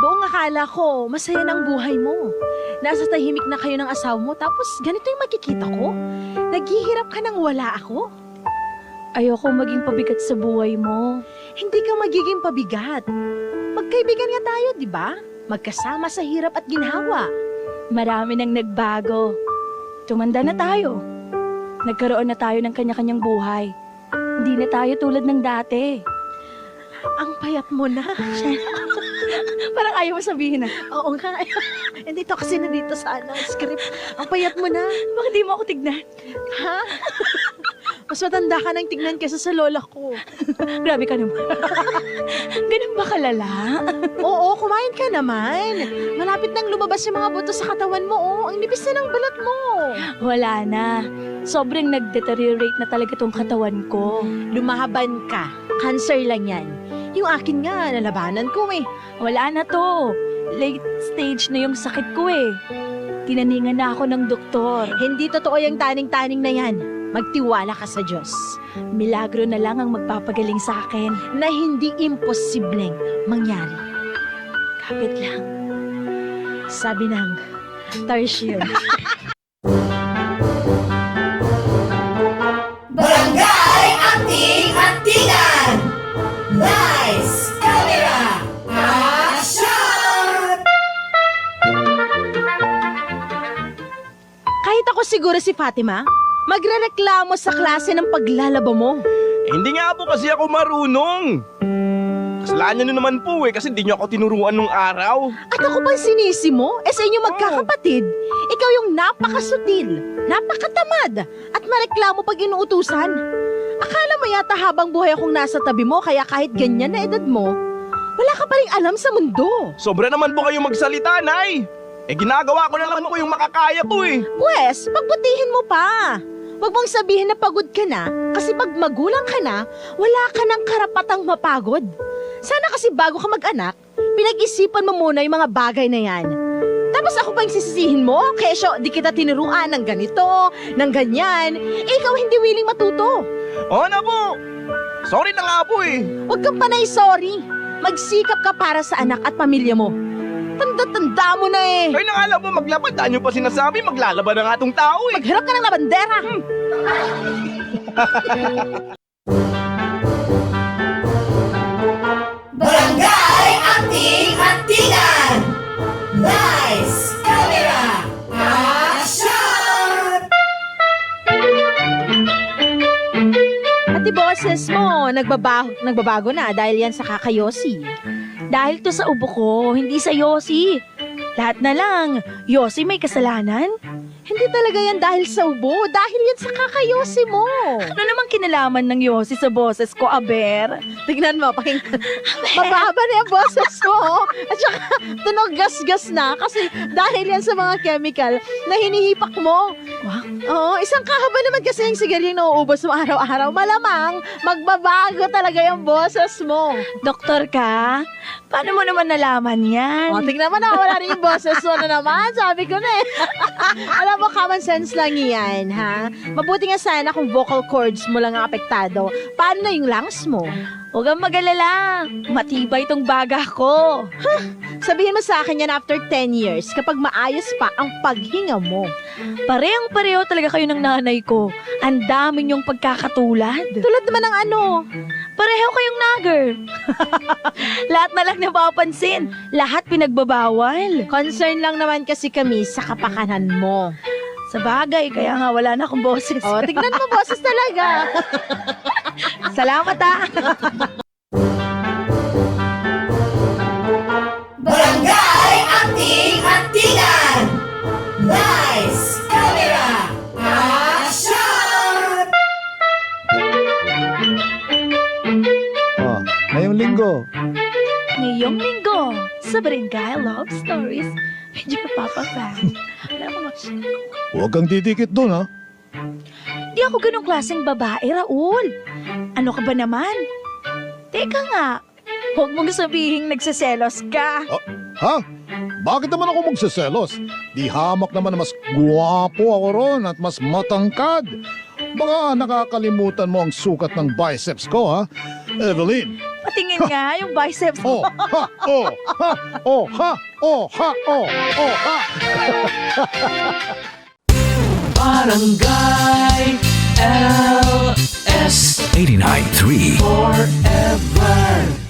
Buong akala ko, masaya ng buhay mo. Nasa tahimik na kayo ng asawa mo, tapos ganito yung makikita ko. Naghihirap ka nang wala ako. Ayoko maging pabigat sa buhay mo. Hindi ka magiging pabigat. Magkaibigan nga tayo, di ba? Magkasama sa hirap at ginhawa. Marami nang nagbago. Tumanda na tayo. Nagkaroon na tayo ng kanya-kanyang buhay. Hindi na tayo tulad ng dati. Ang payat mo na. Parang ayaw mo sabihin na. Oo nga. Hindi to kasi nandito sa script. Ang payat mo na. Bakit di mo ako tignan? Ha? Mas matanda ka nang tignan kaysa sa lola ko. Grabe ka naman. Ganun ba kalala? Oo, kumain ka naman. Malapit nang lumabas yung mga buto sa katawan mo. Oh. Ang nipis na ng balat mo. Wala na. Sobrang nag-deteriorate na talaga tong katawan ko. Lumahaban ka. Cancer lang yan. Yung akin nga, nalabanan ko eh. Wala na to. Late stage na yung sakit ko eh. Tinaningan na ako ng doktor. Hindi totoo yung taning-taning na yan. Magtiwala ka sa Diyos. Milagro na lang ang magpapagaling sa akin. Na hindi imposibleng mangyari. Kapit lang. Sabi ng Tarsier. Barangay Anting-Antingan! Lights, camera, action! Kahit ako siguro si Fatima, magrereklamo sa klase ng paglalaba mo. Hindi nga po kasi ako marunong. Kasalanan nyo naman po kasi di nyo ako tinuruan nung araw. At ako pang sinisi mo? Sa inyo magkakapatid, ikaw yung napakasutil, napakatamad, at mareklamo pag inuutusan. Akala mo yata habang buhay akong nasa tabi mo, kaya kahit ganyan na edad mo, wala ka pa rin alam sa mundo. Sobra naman po kayong magsalita, Nay. Ginagawa ko na naman po yung makakaya po eh. Pwes, pagbutihin mo pa. Huwag mong sabihin na pagod ka na, kasi pag magulang ka na, wala ka ng karapatang mapagod. Sana kasi bago ka mag-anak, pinag-isipan mo muna yung mga bagay na yan. Tapos ako pa yung sisisihin mo, kesyo di kita tinuruan ng ganito, ng ganyan. Ikaw hindi willing matuto. Oo na po. Sorry na nga po eh. Huwag kang panay sorry. Magsikap ka para sa anak at pamilya mo. Tanda-tanda mo na eh. Ay na alam mo, maglabad. Nyo pa sinasabi, maglalaba na nga tong tao eh. Magharap ka ng labandera. Barangay Anting-Antingan! Lights, camera, action! Pati boses mo, nagbabago na dahil yan sa kakayosi. Dahil to sa ubo ko, hindi sa Yossi. Lahat na lang. Yossi may kasalanan? Hindi talaga yan dahil sa ubo, dahil yan sa kakayosi mo. Ano namang kinalaman ng Yossi sa boses ko, Aber? Tignan mo, pakinggan. Mababa na yung boses mo. At saka, tunog gas-gas na kasi dahil yan sa mga chemical na hinihipak mo. Wow. Oo, isang kahaba naman kasi yung sigarilyo na uuubos mo araw-araw. Malamang, magbabago talaga yung boses mo. Doktor ka? Paano mo naman nalaman yan? O, tignan mo na, wala rin yung boses mo na naman. Sabi ko na eh. Alam mo, common sense lang yan, ha? Mabuti nga sana kung vocal cords mo lang ang apektado. Paano na yung lungs mo? Huwag kang mag-alala. Matibay tong baga ko. Sabihin mo sa akin yan after 10 years, kapag maayos pa ang paghinga mo. Parehong-pareho talaga kayo ng nanay ko. Ang dami niyong pagkakatulad. Tulad naman ng ano? Pareho kayong nagger. Lahat na lang napapansin. Lahat pinagbabawal. Concern lang naman kasi kami sa kapakanan mo. Sa bagay, kaya nga wala na akong boses. O, tignan mo, boses talaga. Salamat ah. Barangay Anting-Antingan! Lights, camera, action! Ngayong linggo. Ngayong linggo, sa Barangay Love Stories, medyo napapafan. Alam mo, Huwag kang didikit doon, ha? di ako ganong klaseng babae, Raul. Ano ka ba naman? Teka nga, huwag mong sabihin nagsiselos ka. Ha? Bakit naman ako magseselos? Di hamak naman na mas guwapo ako ron at mas matangkad. Baka nakakalimutan mo ang sukat ng biceps ko, ha? Evelyn, Patingin nga yung biceps Oh, mo. ha, oh, ha, oh, ha, oh, ha, oh, oh, ha. Barangay LS 89.3 Forever.